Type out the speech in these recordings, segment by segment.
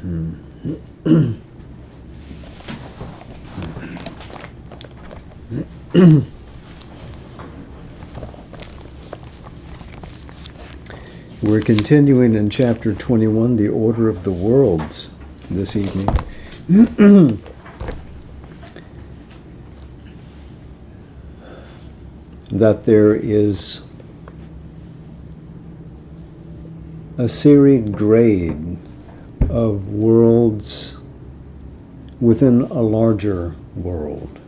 We're continuing in chapter 21, the order of the worlds, this evening. That there is a serried grade of worlds within a larger world.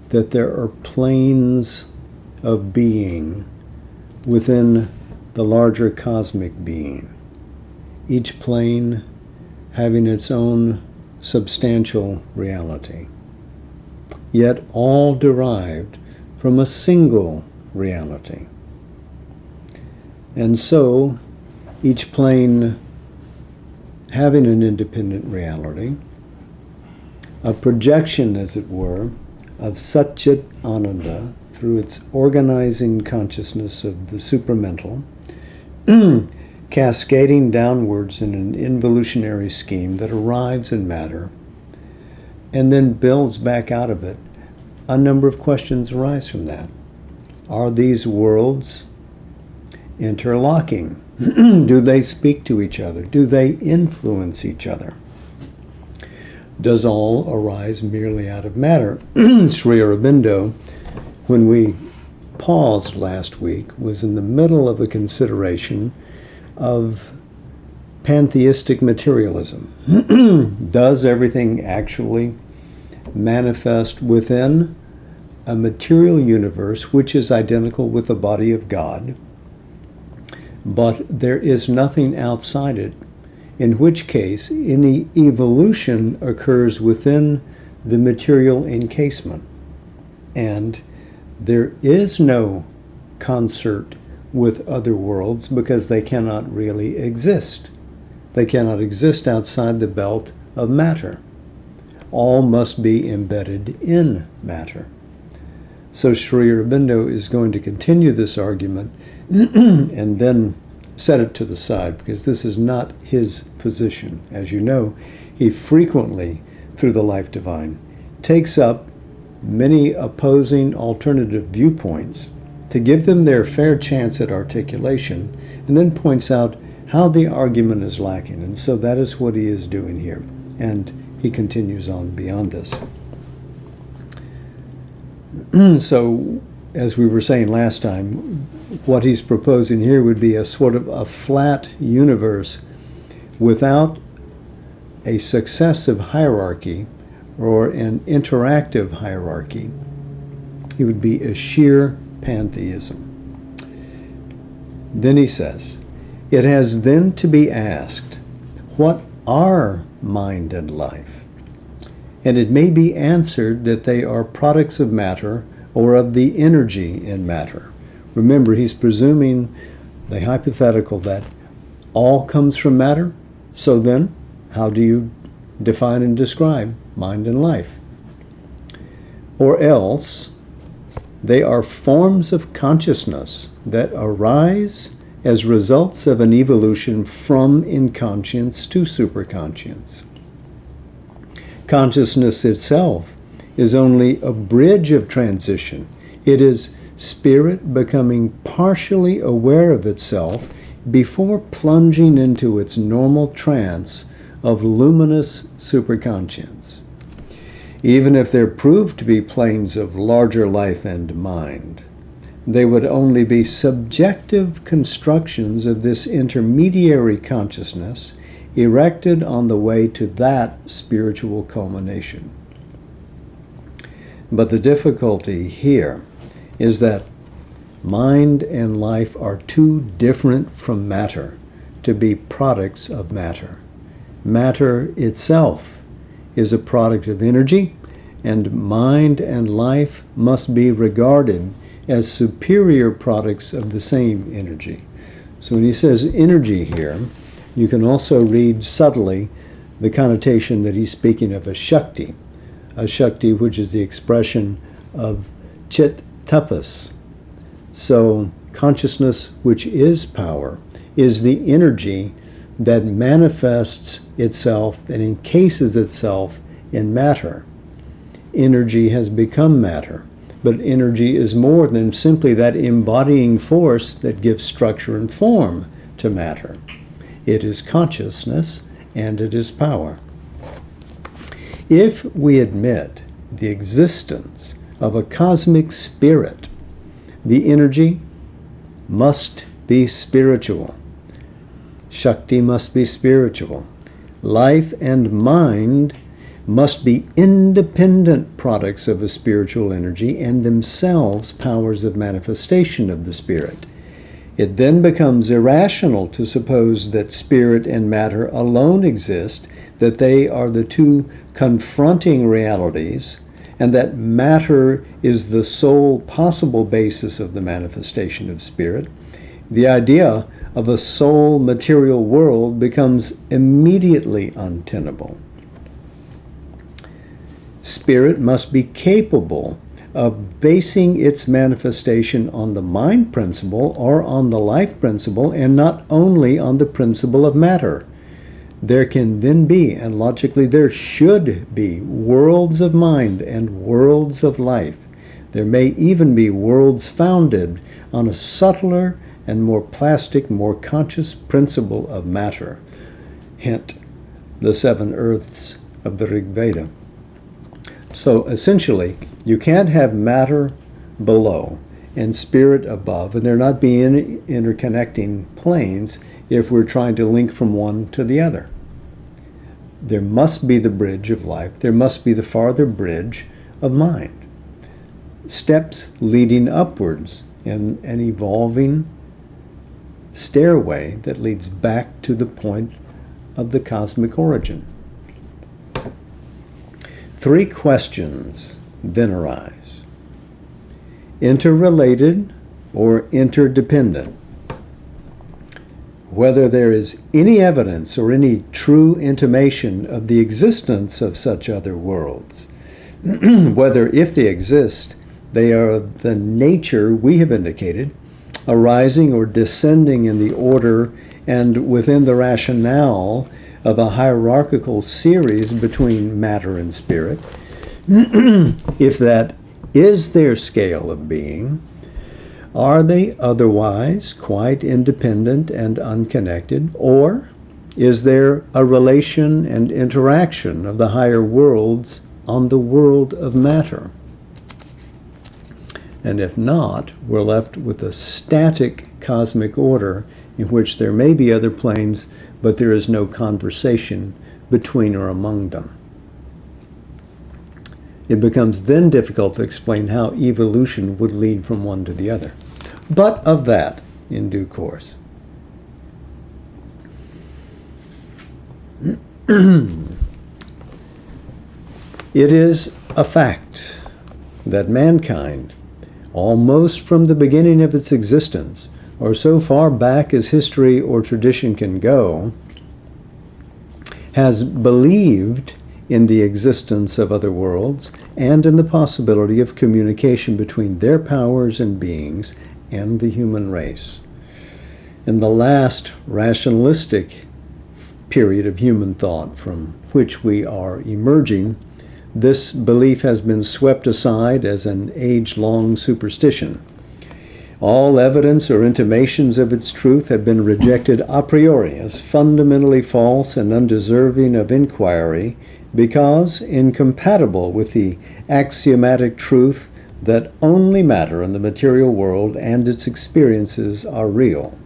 That there are planes of being within the larger cosmic being, each plane having its own substantial reality, yet all derived from a single reality. And so, each plane having an independent reality, a projection, as it were, of Satchit Ananda through its organizing consciousness of the supramental, cascading downwards in an involutionary scheme that arrives in matter and then builds back out of it. A number of questions arise from that. Are these worlds interlocking? Do they speak to each other? Do they influence each other? Does all arise merely out of matter? Sri Aurobindo, when we paused last week, was in the middle of a consideration of pantheistic materialism. Does everything actually manifest within a material universe which is identical with the body of God, but there is nothing outside it, in which case any evolution occurs within the material encasement, and there is no concert with other worlds because they cannot really exist. They cannot exist outside the belt of matter. All must be embedded in matter. So Sri Aurobindo is going to continue this argument and then set it to the side, because this is not his position. As you know, he frequently, through the Life Divine, takes up many opposing alternative viewpoints to give them their fair chance at articulation, and then points out how the argument is lacking. And so that is what he is doing here. And he continues on beyond this. So, as we were saying last time, what he's proposing here would be a sort of a flat universe without a successive hierarchy or an interactive hierarchy. It would be a sheer pantheism. Then he says, it has then to be asked, what are mind and life? And it may be answered that they are products of matter or of the energy in matter. Remember, he's presuming the hypothetical that all comes from matter. So then, how do you define and describe mind and life? Or else, they are forms of consciousness that arise as results of an evolution from inconscience to superconscience. Consciousness itself is only a bridge of transition. It is spirit becoming partially aware of itself before plunging into its normal trance of luminous superconscience. Even if there proved to be planes of larger life and mind, they would only be subjective constructions of this intermediary consciousness erected on the way to that spiritual culmination. But the difficulty here is that mind and life are too different from matter to be products of matter. Matter itself is a product of energy, and mind and life must be regarded as superior products of the same energy. So when he says energy here, you can also read subtly the connotation that he's speaking of a Shakti which is the expression of Chit Tapas. So consciousness, which is power, is the energy that manifests itself and encases itself in matter. Energy has become matter, but energy is more than simply that embodying force that gives structure and form to matter. It is consciousness and it is power. If we admit the existence of a cosmic spirit, the energy must be spiritual. Shakti must be spiritual. Life and mind must be independent products of a spiritual energy and themselves powers of manifestation of the spirit. It then becomes irrational to suppose that spirit and matter alone exist, that they are the two confronting realities, and that matter is the sole possible basis of the manifestation of spirit. The idea of a sole material world becomes immediately untenable. Spirit must be capable of basing its manifestation on the mind principle or on the life principle, and not only on the principle of matter. There can then be, and logically there should be, worlds of mind and worlds of life. There may even be worlds founded on a subtler and more plastic, more conscious principle of matter. Hint, the 7 earths of the Rig Veda. So essentially, you can't have matter below and spirit above, and there not be any interconnecting planes if we're trying to link from one to the other. There must be the bridge of life. There must be the farther bridge of mind. Steps leading upwards in an evolving stairway that leads back to the point of the cosmic origin. 3 questions then arise. Interrelated or interdependent? Whether there is any evidence or any true intimation of the existence of such other worlds. Whether, if they exist, they are of the nature we have indicated, arising or descending in the order and within the rationale of a hierarchical series between matter and spirit. If that is their scale of being, are they otherwise quite independent and unconnected, or is there a relation and interaction of the higher worlds on the world of matter? And if not, we're left with a static cosmic order in which there may be other planes, but there is no conversation between or among them. It becomes then difficult to explain how evolution would lead from one to the other. But of that in due course. It is a fact that mankind, almost from the beginning of its existence, or so far back as history or tradition can go, has believed in the existence of other worlds and in the possibility of communication between their powers and beings and the human race. In the last rationalistic period of human thought from which we are emerging, this belief has been swept aside as an age-long superstition. All evidence or intimations of its truth have been rejected a priori as fundamentally false and undeserving of inquiry because incompatible with the axiomatic truth that only matter in the material world and its experiences are real.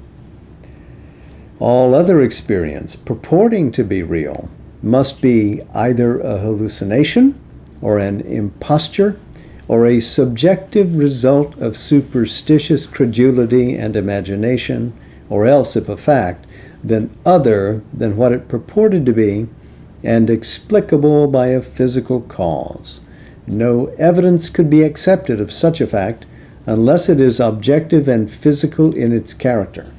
All other experience purporting to be real must be either a hallucination or an imposture or a subjective result of superstitious credulity and imagination, or else, if a fact, then other than what it purported to be and explicable by a physical cause. No evidence could be accepted of such a fact unless it is objective and physical in its character.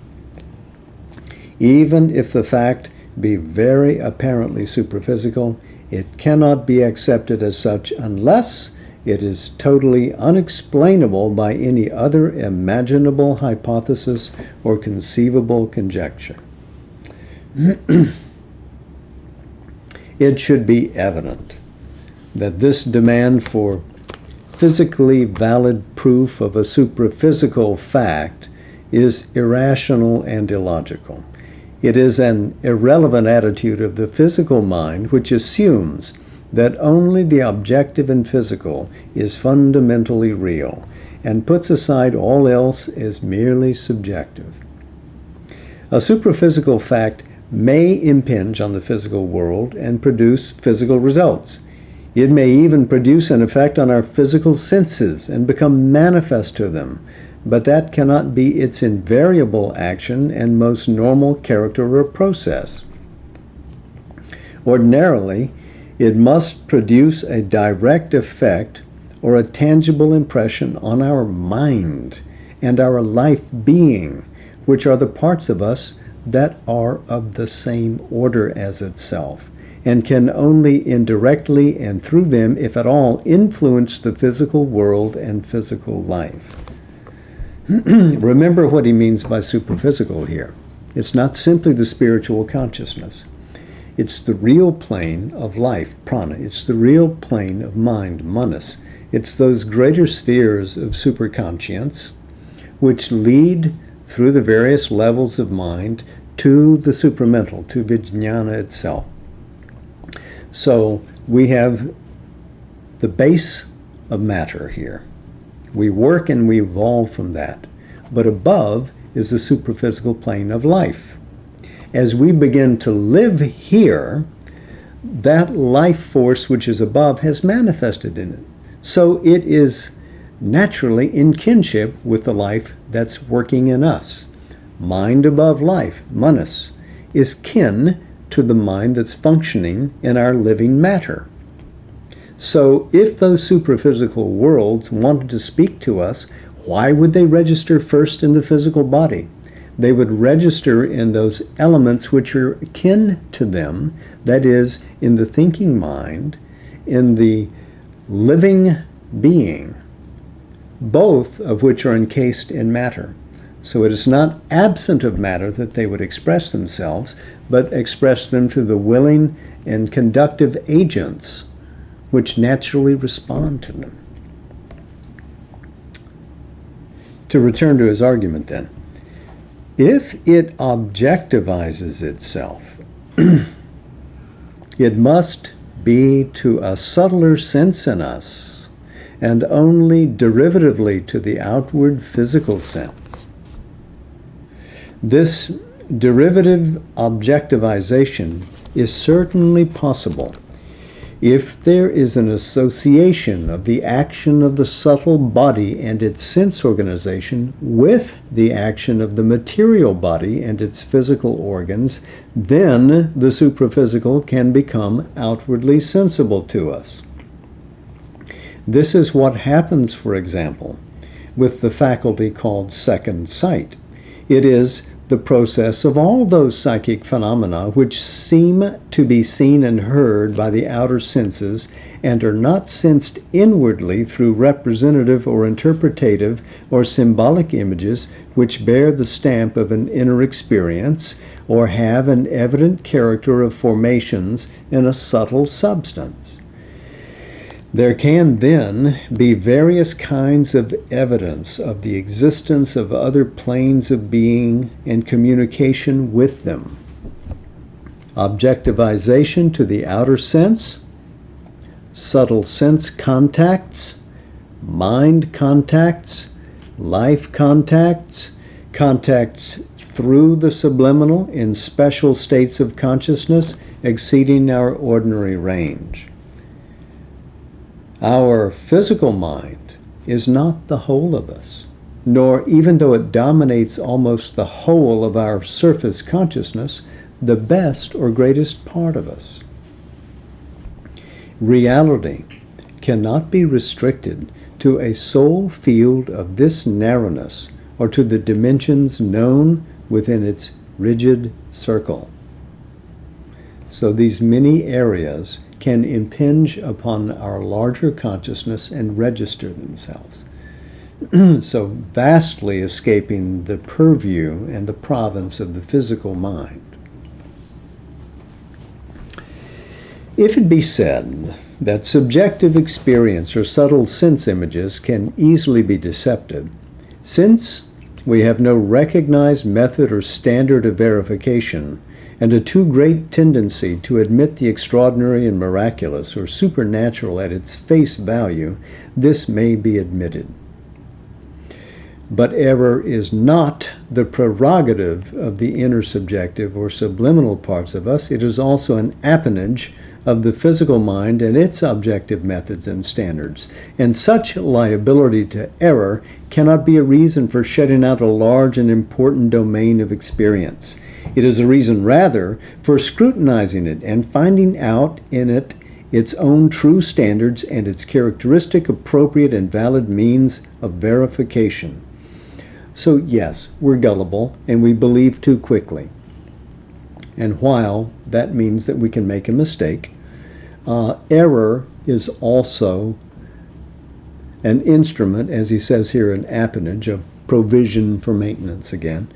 Even if the fact be very apparently superphysical, it cannot be accepted as such unless it is totally unexplainable by any other imaginable hypothesis or conceivable conjecture. It should be evident that this demand for physically valid proof of a supraphysical fact is irrational and illogical. It is an irrelevant attitude of the physical mind which assumes that only the objective and physical is fundamentally real and puts aside all else as merely subjective. A supraphysical fact may impinge on the physical world and produce physical results. It may even produce an effect on our physical senses and become manifest to them, but that cannot be its invariable action and most normal character or process. Ordinarily, it must produce a direct effect or a tangible impression on our mind and our life being, which are the parts of us that are of the same order as itself, and can only indirectly and through them, if at all, influence the physical world and physical life. Remember what he means by superphysical here. It's not simply the spiritual consciousness. It's the real plane of life, prana. It's the real plane of mind, manas. It's those greater spheres of superconscience which lead through the various levels of mind to the supramental, to vijnana itself. So we have the base of matter here. We work and we evolve from that. But above is the supraphysical plane of life. As we begin to live here, that life force which is above has manifested in it. So it is naturally in kinship with the life that's working in us. Mind above life, manas, is kin to the mind that's functioning in our living matter. So if those supraphysical worlds wanted to speak to us, why would they register first in the physical body? They would register in those elements which are kin to them, that is, in the thinking mind, in the living being, both of which are encased in matter. So it is not absent of matter that they would express themselves, but express them through the willing and conductive agents which naturally respond to them. To return to his argument then, if it objectivizes itself, it must be to a subtler sense in us and only derivatively to the outward physical sense. This derivative objectivization is certainly possible if there is an association of the action of the subtle body and its sense organization with the action of the material body and its physical organs, then the supraphysical can become outwardly sensible to us. This is what happens, for example, with the faculty called second sight. It is the process of all those psychic phenomena which seem to be seen and heard by the outer senses and are not sensed inwardly through representative or interpretative or symbolic images which bear the stamp of an inner experience or have an evident character of formations in a subtle substance. There can then be various kinds of evidence of the existence of other planes of being and communication with them. Objectivization to the outer sense, subtle sense contacts, mind contacts, life contacts, contacts through the subliminal in special states of consciousness exceeding our ordinary range. Our physical mind is not the whole of us, nor, even though it dominates almost the whole of our surface consciousness, the best or greatest part of us. Reality cannot be restricted to a sole field of this narrowness or to the dimensions known within its rigid circle. So these many areas can impinge upon our larger consciousness and register themselves. So vastly escaping the purview and the province of the physical mind. If it be said that subjective experience or subtle sense images can easily be deceptive, since we have no recognized method or standard of verification, and a too great tendency to admit the extraordinary and miraculous or supernatural at its face value, this may be admitted. But error is not the prerogative of the inner subjective or subliminal parts of us. It is also an appanage of the physical mind and its objective methods and standards. And such liability to error cannot be a reason for shutting out a large and important domain of experience. It is a reason, rather, for scrutinizing it and finding out in it its own true standards and its characteristic, appropriate, and valid means of verification. So yes, we're gullible and we believe too quickly. And while that means that we can make a mistake, error is also an instrument, as he says here, an appanage, a provision for maintenance again,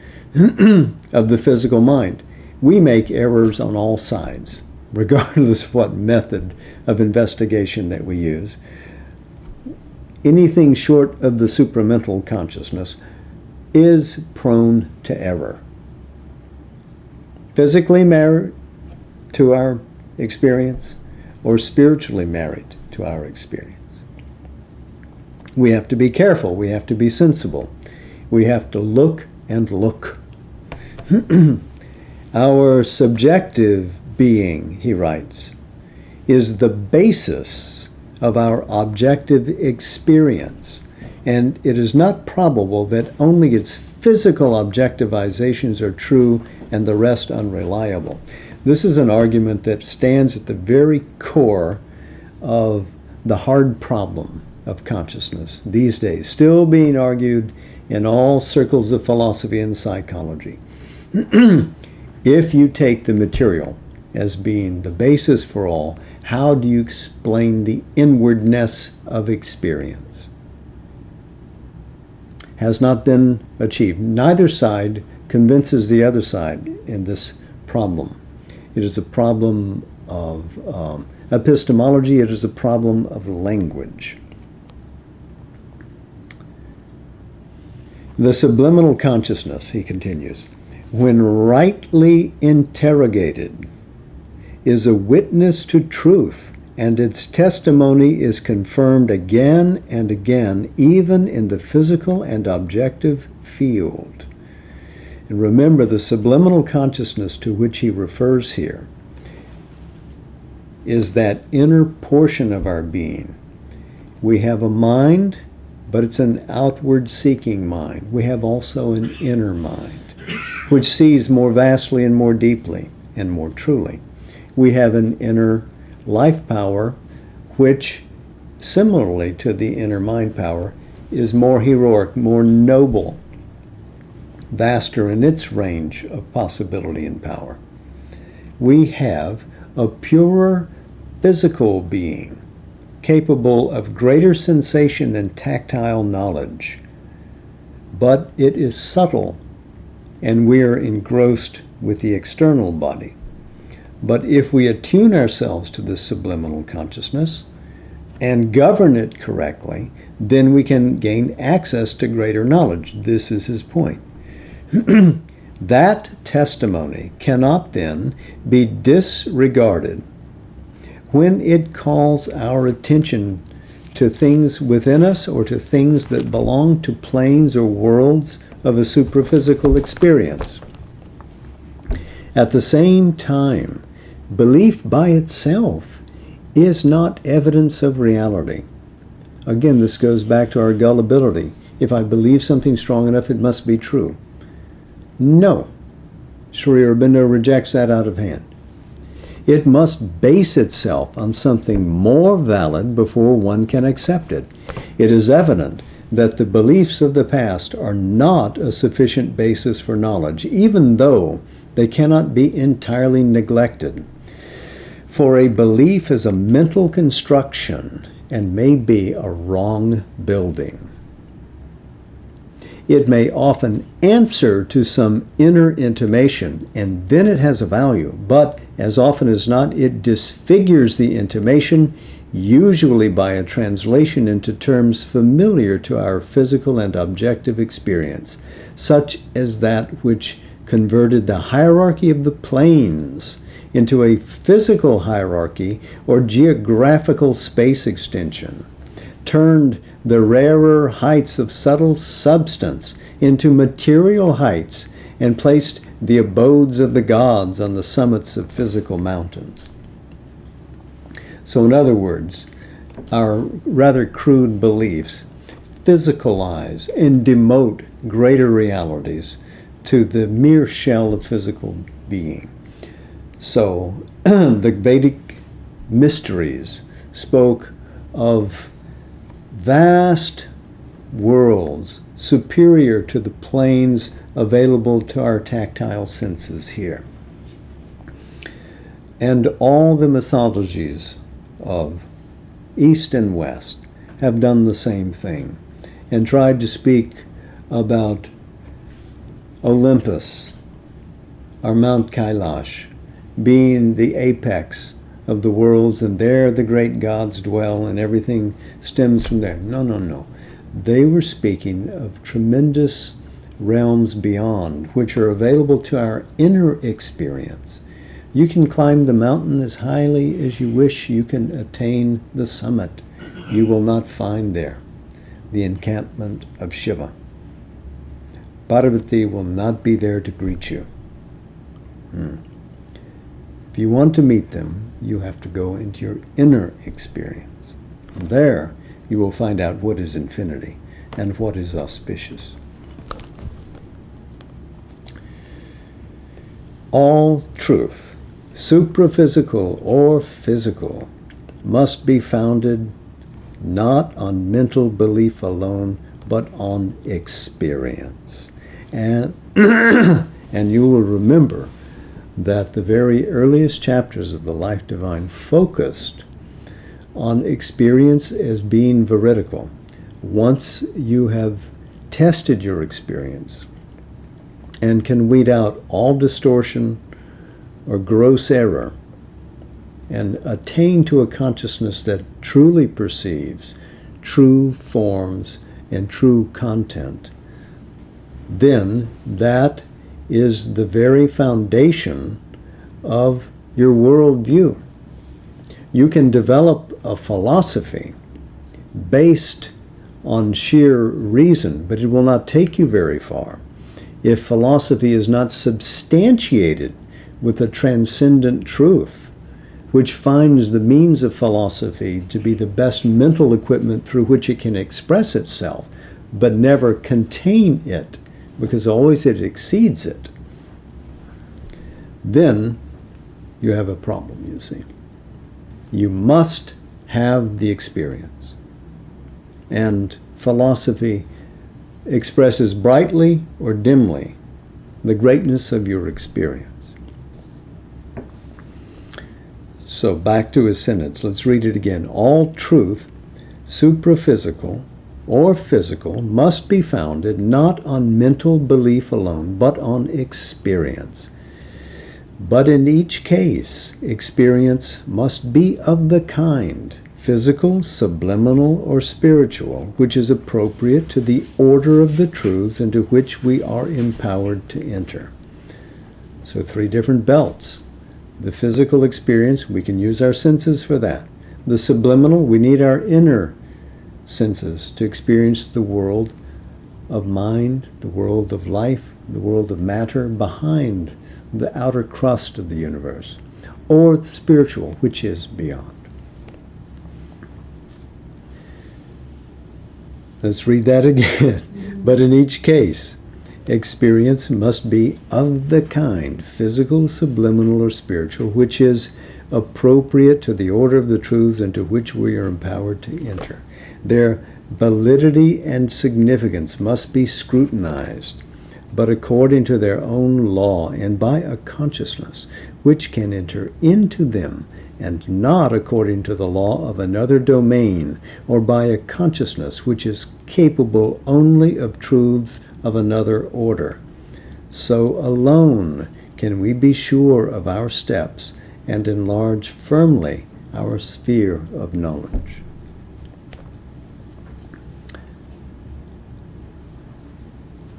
of the physical mind. We make errors on all sides, regardless of what method of investigation that we use. Anything short of the supramental consciousness is prone to error. Physically married to our experience or spiritually married to our experience. We have to be careful. We have to be sensible. We have to look and look. Our subjective being, he writes, is the basis of our objective experience. And it is not probable that only its physical objectivizations are true and the rest unreliable. This is an argument that stands at the very core of the hard problem of consciousness these days, still being argued in all circles of philosophy and psychology. If you take the material as being the basis for all, how do you explain the inwardness of experience? Has not been achieved. Neither side convinces the other side in this problem. It is a problem of epistemology. It is a problem of language. The subliminal consciousness, he continues, when rightly interrogated, is a witness to truth, and its testimony is confirmed again and again, even in the physical and objective field. And remember, the subliminal consciousness to which he refers here is that inner portion of our being. We have a mind, but it's an outward-seeking mind. We have also an inner mind, which sees more vastly and more deeply and more truly. We have an inner life power, which, similarly to the inner mind power, is more heroic, more noble, vaster in its range of possibility and power. We have a purer physical being, capable of greater sensation and tactile knowledge, but it is subtle, and we are engrossed with the external body. But if we attune ourselves to this subliminal consciousness and govern it correctly, then we can gain access to greater knowledge. This is his point. That testimony cannot then be disregarded when it calls our attention to things within us or to things that belong to planes or worlds of a supraphysical experience. At the same time, belief by itself is not evidence of reality. Again, this goes back to our gullibility. If I believe something strong enough, it must be true. No. Sri Aurobindo rejects that out of hand. It must base itself on something more valid before one can accept it. It is evident that the beliefs of the past are not a sufficient basis for knowledge, even though they cannot be entirely neglected. For a belief is a mental construction and may be a wrong building. It may often answer to some inner intimation, and then it has a value, but as often as not, it disfigures the intimation, usually by a translation into terms familiar to our physical and objective experience, such as that which converted the hierarchy of the planes into a physical hierarchy or geographical space extension, turned the rarer heights of subtle substance into material heights, and placed the abodes of the gods on the summits of physical mountains. So in other words, our rather crude beliefs physicalize and demote greater realities to the mere shell of physical being. So the Vedic mysteries spoke of vast worlds superior to the planes available to our tactile senses here. And all the mythologies of East and West have done the same thing and tried to speak about Olympus, or Mount Kailash, being the apex of the worlds, and there the great gods dwell and everything stems from there. No, no, no. They were speaking of tremendous realms beyond, which are available to our inner experience. You can climb the mountain as highly as you wish. You can attain the summit. You will not find there the encampment of Shiva. Parvati will not be there to greet you. If you want to meet them, you have to go into your inner experience. And there you will find out what is infinity and what is auspicious. All truth, supraphysical or physical, must be founded not on mental belief alone, but on experience. And, and you will remember that the very earliest chapters of the Life Divine focused on experience as being veridical. Once you have tested your experience and can weed out all distortion or gross error and attain to a consciousness that truly perceives true forms and true content, then that is the very foundation of your worldview. You can develop a philosophy based on sheer reason, but it will not take you very far if philosophy is not substantiated with a transcendent truth, which finds the means of philosophy to be the best mental equipment through which it can express itself, but never contain it, because always it exceeds it. Then you have a problem, you see. You must have the experience. And philosophy expresses brightly or dimly the greatness of your experience. So back to his sentence. Let's read it again. All truth, supraphysical or physical, must be founded not on mental belief alone, but on experience. But in each case, experience must be of the kind, physical, subliminal, or spiritual, which is appropriate to the order of the truths into which we are empowered to enter. So 3 different belts. The physical experience, we can use our senses for that. The subliminal, we need our inner senses to experience the world of mind, the world of life, the world of matter behind the outer crust of the universe, or the spiritual, which is beyond. Let's read that again. But in each case, experience must be of the kind, physical, subliminal, or spiritual, which is appropriate to the order of the truths into which we are empowered to enter. Their validity and significance must be scrutinized, but according to their own law and by a consciousness which can enter into them, and not according to the law of another domain, or by a consciousness which is capable only of truths of another order. So alone can we be sure of our steps and enlarge firmly our sphere of knowledge.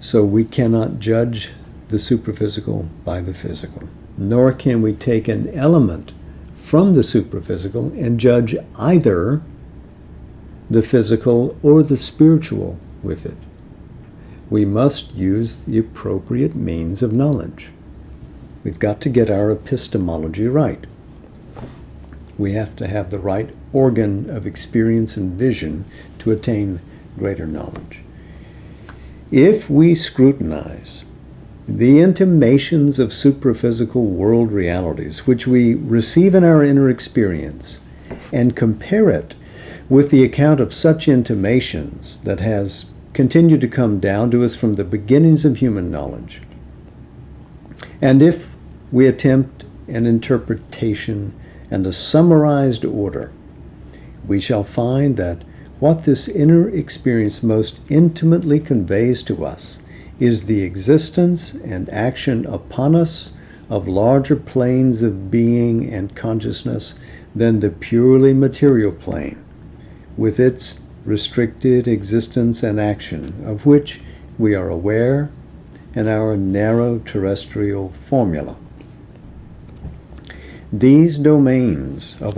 So we cannot judge the superphysical by the physical, nor can we take an element from the superphysical and judge either the physical or the spiritual with it. We must use the appropriate means of knowledge. We've got to get our epistemology right. We have to have the right organ of experience and vision to attain greater knowledge. If we scrutinize the intimations of supraphysical world realities which we receive in our inner experience and compare it with the account of such intimations that has continued to come down to us from the beginnings of human knowledge, and if we attempt an interpretation and a summarized order, we shall find that what this inner experience most intimately conveys to us is the existence and action upon us of larger planes of being and consciousness than the purely material plane, with its restricted existence and action, of which we are aware in our narrow terrestrial formula. These domains of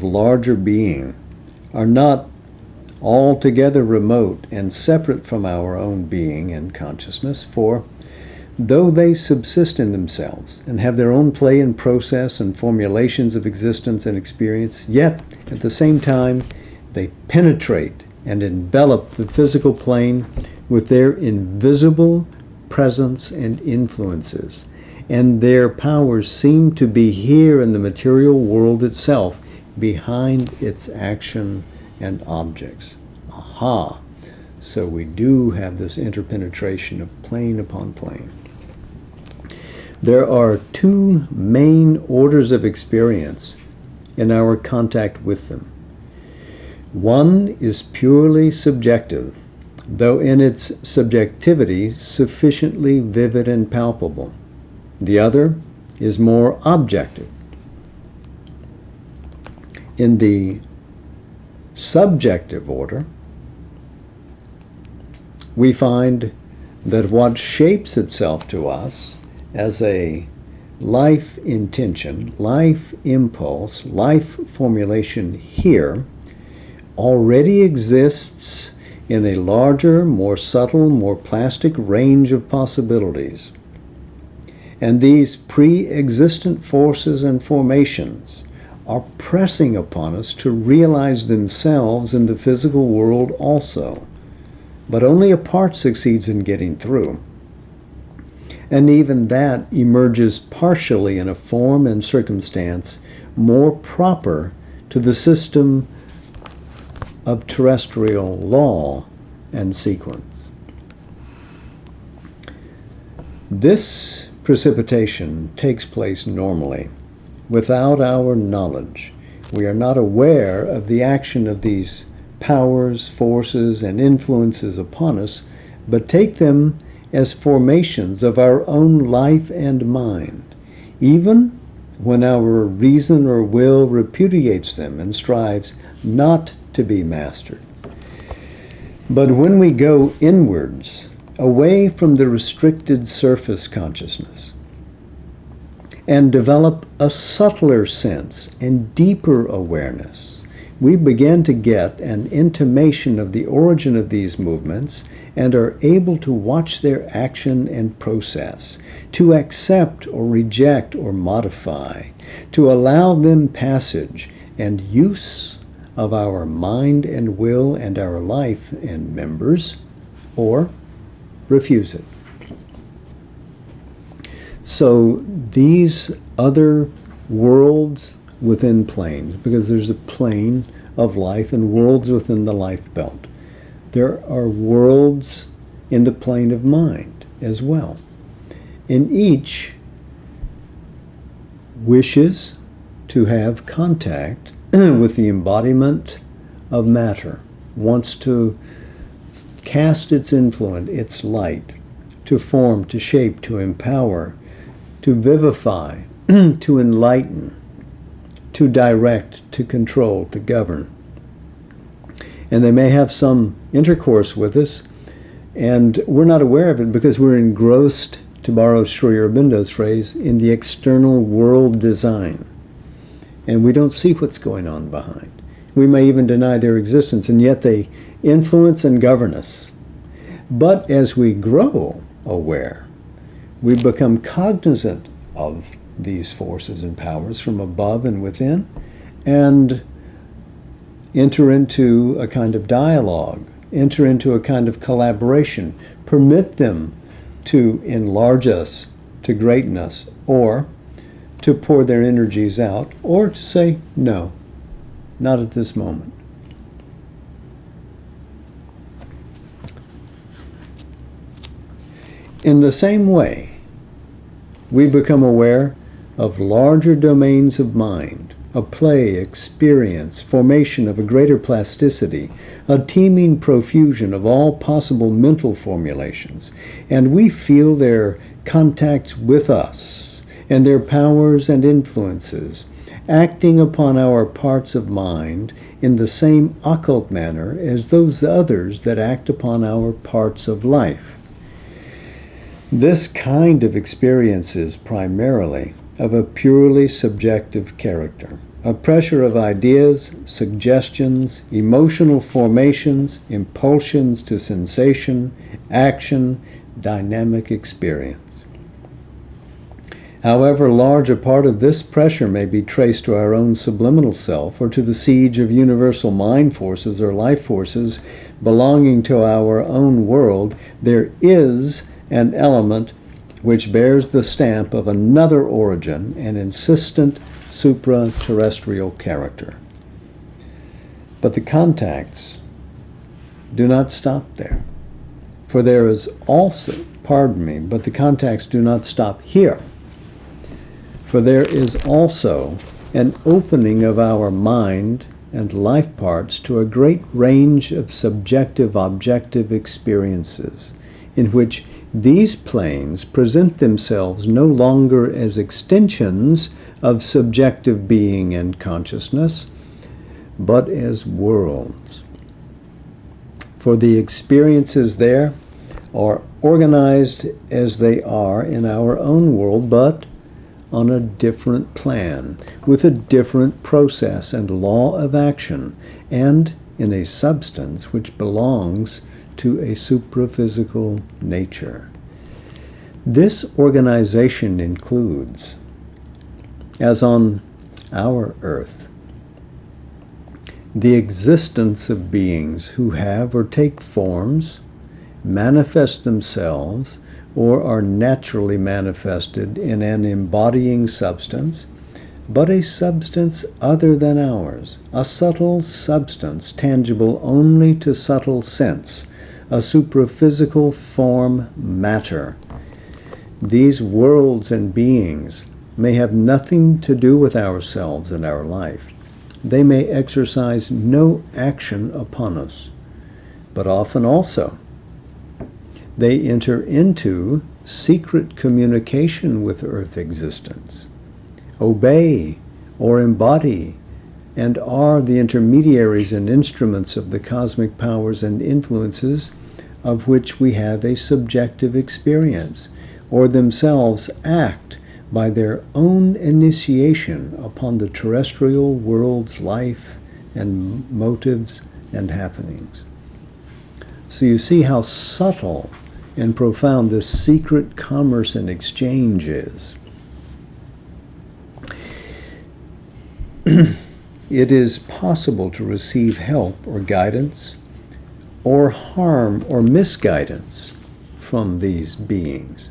larger being are not altogether remote and separate from our own being and consciousness, for though they subsist in themselves and have their own play and process and formulations of existence and experience, yet at the same time they penetrate and envelop the physical plane with their invisible presence and influences, and their powers seem to be here in the material world itself, behind its action and objects. Aha! So we do have this interpenetration of plane upon plane. There are two main orders of experience in our contact with them. One is purely subjective, though in its subjectivity sufficiently vivid and palpable. The other is more objective. In the subjective order, we find that what shapes itself to us as a life intention, life impulse, life formulation here already exists in a larger, more subtle, more plastic range of possibilities. And these pre-existent forces and formations are pressing upon us to realize themselves in the physical world also. But only a part succeeds in getting through. And even that emerges partially in a form and circumstance more proper to the system of terrestrial law and sequence. This precipitation takes place normally. Without our knowledge, we are not aware of the action of these powers, forces, and influences upon us, but take them as formations of our own life and mind, even when our reason or will repudiates them and strives not to be mastered. But when we go inwards, away from the restricted surface consciousness, and develop a subtler sense and deeper awareness, we begin to get an intimation of the origin of these movements and are able to watch their action and process, to accept or reject or modify, to allow them passage and use of our mind and will and our life and members, or refuse it. So these other worlds within planes, because there's a plane of life and worlds within the life belt, there are worlds in the plane of mind as well. And each wishes to have contact with the embodiment of matter, wants to cast its influence, its light, to form, to shape, to empower, to vivify, to enlighten, to direct, to control, to govern. And they may have some intercourse with us, and we're not aware of it because we're engrossed, to borrow Sri Aurobindo's phrase, in the external world design. And we don't see what's going on behind. We may even deny their existence, and yet they influence and govern us. But as we grow aware, we become cognizant of these forces and powers from above and within, and enter into a kind of dialogue, enter into a kind of collaboration, permit them to enlarge us, to greaten us, or to pour their energies out, or to say, no, not at this moment. In the same way, we become aware of larger domains of mind, of play, experience, formation of a greater plasticity, a teeming profusion of all possible mental formulations, and we feel their contacts with us and their powers and influences acting upon our parts of mind in the same occult manner as those others that act upon our parts of life. This kind of experience is primarily of a purely subjective character, a pressure of ideas, suggestions, emotional formations, impulsions to sensation, action, dynamic experience. However large a part of this pressure may be traced to our own subliminal self or to the siege of universal mind forces or life forces belonging to our own world, there is an element which bears the stamp of another origin, an insistent supra-terrestrial character. But the contacts do not stop there. For there is also, but the contacts do not stop here. For there is also an opening of our mind and life parts to a great range of subjective-objective experiences, in which these planes present themselves no longer as extensions of subjective being and consciousness, but as worlds. For the experiences there are organized as they are in our own world, but on a different plan, with a different process and law of action, and in a substance which belongs to a supraphysical nature. This organization includes, as on our earth, the existence of beings who have or take forms, manifest themselves, or are naturally manifested in an embodying substance, but a substance other than ours, a subtle substance tangible only to subtle sense, a supraphysical form matter. These worlds and beings may have nothing to do with ourselves and our life. They may exercise no action upon us, but often also they enter into secret communication with earth existence, obey or embody, and are the intermediaries and instruments of the cosmic powers and influences of which we have a subjective experience, or themselves act by their own initiation upon the terrestrial world's life and motives and happenings. So you see how subtle and profound this secret commerce and exchange is. It is possible to receive help or guidance or harm or misguidance from these beings.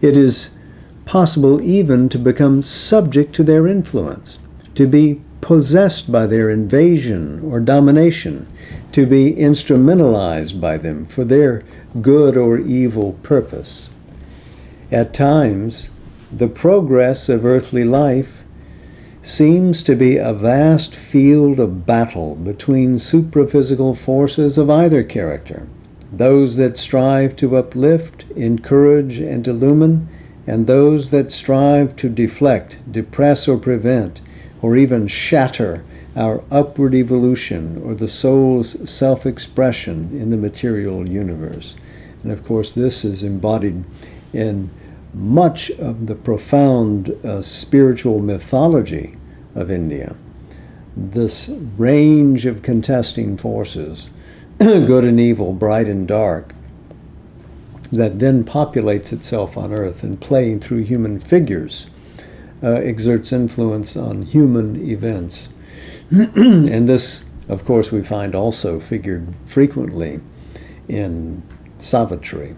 It is possible even to become subject to their influence, to be possessed by their invasion or domination, to be instrumentalized by them for their good or evil purpose. At times, the progress of earthly life seems to be a vast field of battle between supraphysical forces of either character, those that strive to uplift, encourage, and illumine, and those that strive to deflect, depress, or prevent, or even shatter our upward evolution or the soul's self-expression in the material universe. And of course, this is embodied in much of the profound spiritual mythology of India. This range of contesting forces, good and evil, bright and dark, that then populates itself on earth and playing through human figures exerts influence on human events. And this, of course, we find also figured frequently in Savitri,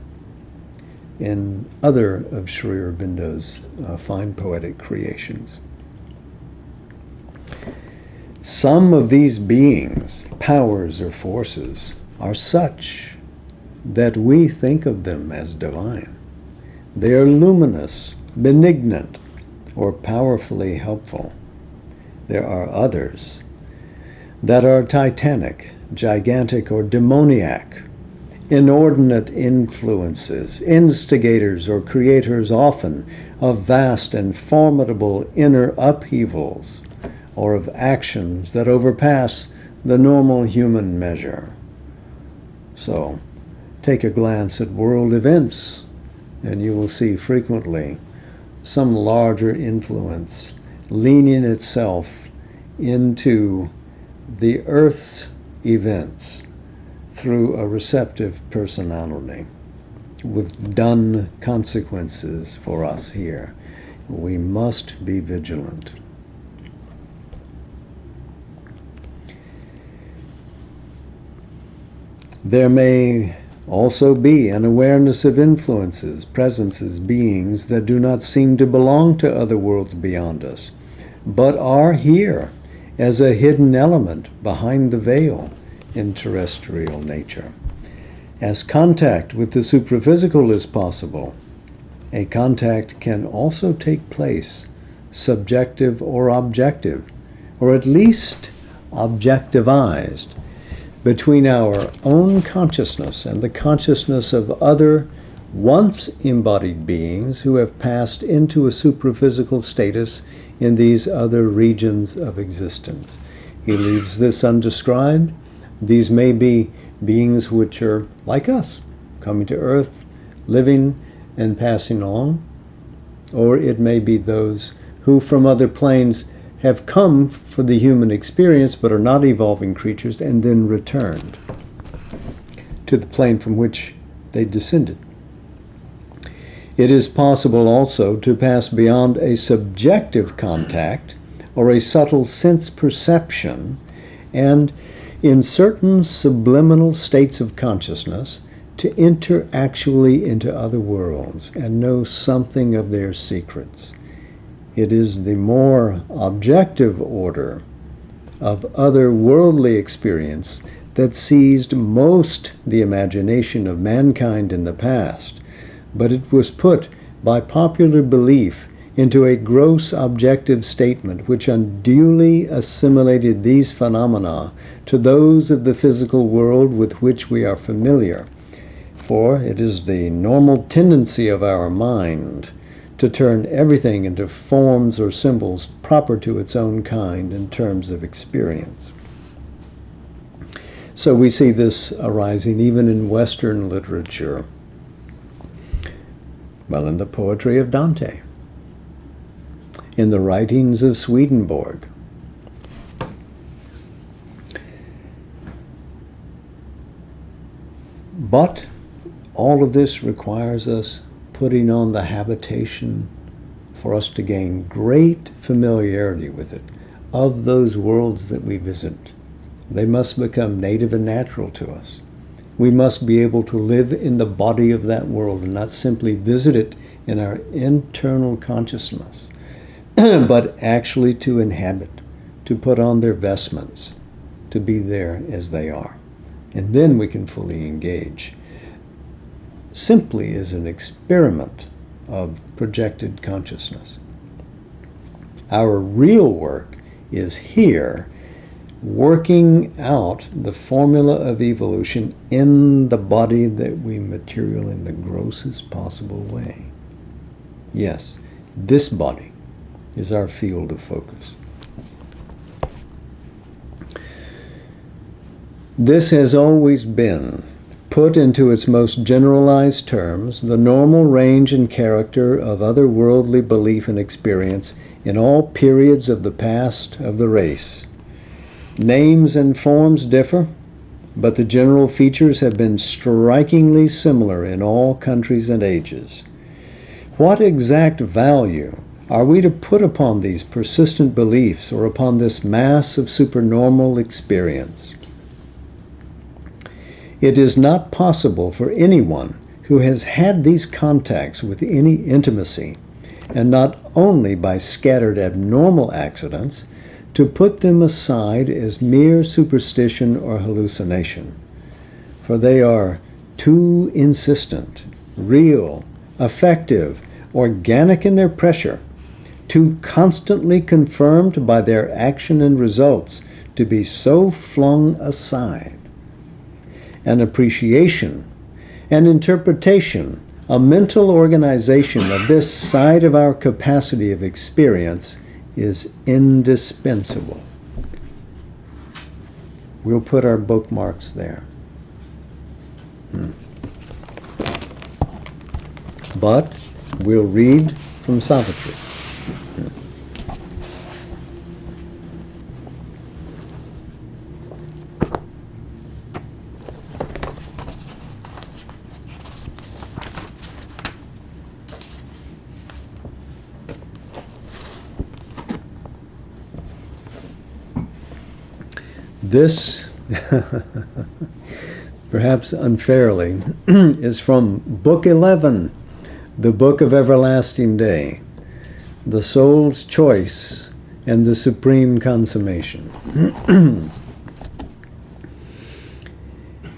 in other of Sri Aurobindo's fine poetic creations. Some of these beings, powers or forces, are such that we think of them as divine. They are luminous, benignant, or powerfully helpful. There are others that are titanic, gigantic, or demoniac, inordinate influences, instigators or creators often of vast and formidable inner upheavals, or of actions that overpass the normal human measure. So, take a glance at world events, and you will see frequently some larger influence leaning itself into the Earth's events through a receptive personality with done consequences for us here. We must be vigilant. There may also be an awareness of influences, presences, beings that do not seem to belong to other worlds beyond us, but are here as a hidden element behind the veil in terrestrial nature. As contact with the supraphysical is possible, a contact can also take place, subjective or objective, or at least objectivized, between our own consciousness and the consciousness of other once embodied beings who have passed into a supraphysical status in these other regions of existence. He leaves this undescribed. These may be beings which are like us, coming to earth, living and passing on, or it may be those who from other planes have come for the human experience but are not evolving creatures and then returned to the plane from which they descended. It is possible also to pass beyond a subjective contact or a subtle sense perception and in certain subliminal states of consciousness to enter actually into other worlds and know something of their secrets. It is the more objective order of otherworldly experience that seized most the imagination of mankind in the past, but it was put by popular belief into a gross objective statement which unduly assimilated these phenomena to those of the physical world with which we are familiar. For it is the normal tendency of our mind to turn everything into forms or symbols proper to its own kind in terms of experience. So we see this arising even in Western literature. Well, in the poetry of Dante, in the writings of Swedenborg. But all of this requires us putting on the habitation for us to gain great familiarity with it, of those worlds that we visit. They must become native and natural to us. We must be able to live in the body of that world and not simply visit it in our internal consciousness, but actually to inhabit, to put on their vestments, to be there as they are. And then we can fully engage. Simply as an experiment of projected consciousness. Our real work is here, working out the formula of evolution in the body that we material in the grossest possible way. Yes, this body is our field of focus. This has always been, put into its most generalized terms, the normal range and character of otherworldly belief and experience in all periods of the past of the race. Names and forms differ, but the general features have been strikingly similar in all countries and ages. What exact value are we to put upon these persistent beliefs or upon this mass of supernormal experience? It is not possible for anyone who has had these contacts with any intimacy, and not only by scattered abnormal accidents, to put them aside as mere superstition or hallucination, for they are too insistent, real, effective, organic in their pressure, too constantly confirmed by their action and results to be so flung aside. An appreciation, an interpretation, a mental organization of this side of our capacity of experience is indispensable. We'll put our bookmarks there. But we'll read from Savitri. This, perhaps unfairly, is from Book 11, the Book of Everlasting Day, the Soul's Choice and the Supreme Consummation.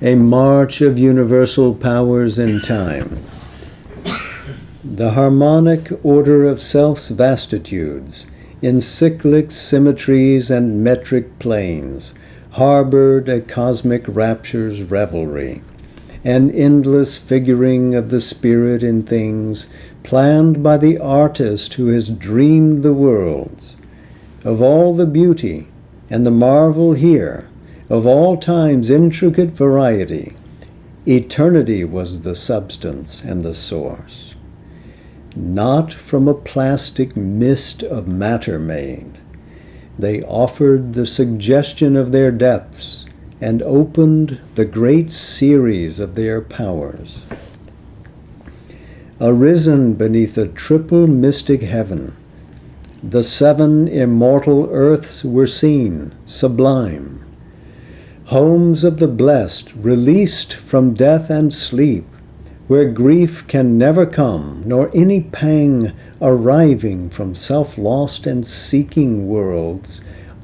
A march of universal powers in time. The harmonic order of self's vastitudes, in cyclic symmetries and metric planes, harbored a cosmic rapture's revelry, an endless figuring of the spirit in things, planned by the artist who has dreamed the worlds. Of all the beauty and the marvel here, of all time's intricate variety, eternity was the substance and the source. Not from a plastic mist of matter made, they offered the suggestion of their depths and opened the great series of their powers. Arisen beneath a triple mystic heaven, the 7 immortal earths were seen, sublime. Homes of the blessed, released from death and sleep, where grief can never come, nor any pang arriving from self-lost and seeking worlds,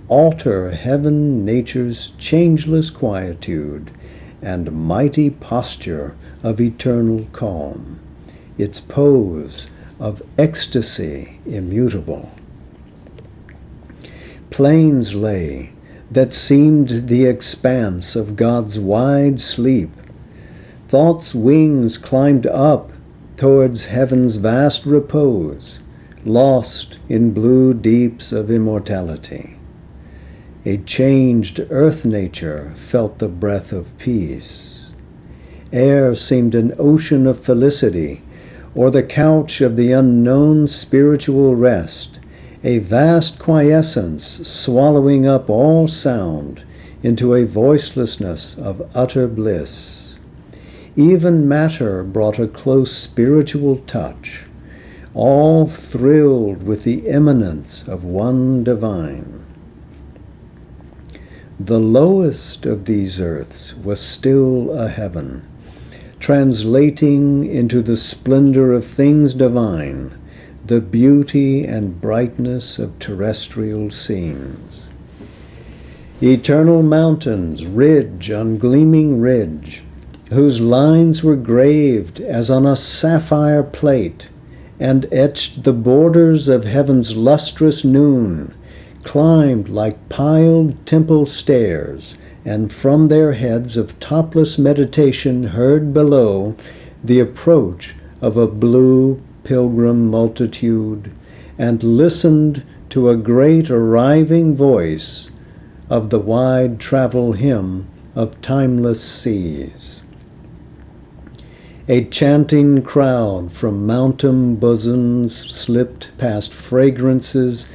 alter heaven nature's changeless quietude and mighty posture of eternal calm, its pose of ecstasy immutable. Plains lay that seemed the expanse of God's wide sleep. Thought's wings climbed up towards heaven's vast repose, lost in blue deeps of immortality. A changed earth nature felt the breath of peace. Air seemed an ocean of felicity, or the couch of the unknown spiritual rest, a vast quiescence swallowing up all sound into a voicelessness of utter bliss. Even matter brought a close spiritual touch, all thrilled with the immanence of one divine. The lowest of these earths was still a heaven, translating into the splendor of things divine the beauty and brightness of terrestrial scenes. Eternal mountains, ridge on gleaming ridge, whose lines were graved as on a sapphire plate, and etched the borders of heaven's lustrous noon, climbed like piled temple stairs, and from their heads of topless meditation heard below the approach of a blue pilgrim multitude, and listened to a great arriving voice of the wide travel hymn of timeless seas. A chanting crowd from mountain bosoms slipped past fragrances,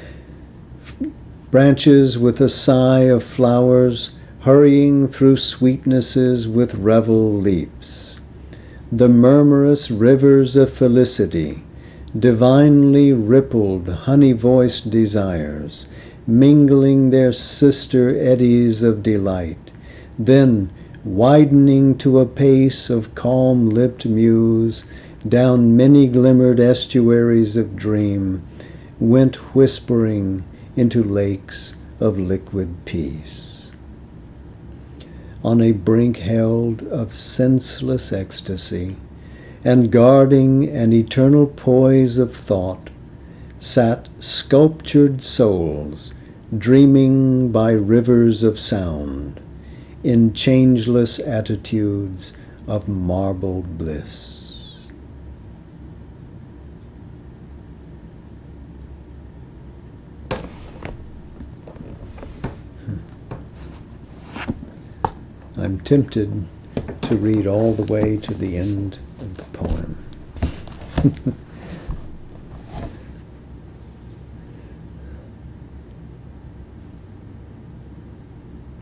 branches with a sigh of flowers, hurrying through sweetnesses with revel leaps. The murmurous rivers of felicity, divinely rippled, honey-voiced desires, mingling their sister eddies of delight, then widening to a pace of calm-lipped muse, down many-glimmered estuaries of dream, went whispering into lakes of liquid peace. On a brink held of senseless ecstasy, and guarding an eternal poise of thought, sat sculptured souls, dreaming by rivers of sound, in changeless attitudes of marble bliss. I'm tempted to read all the way to the end of the poem.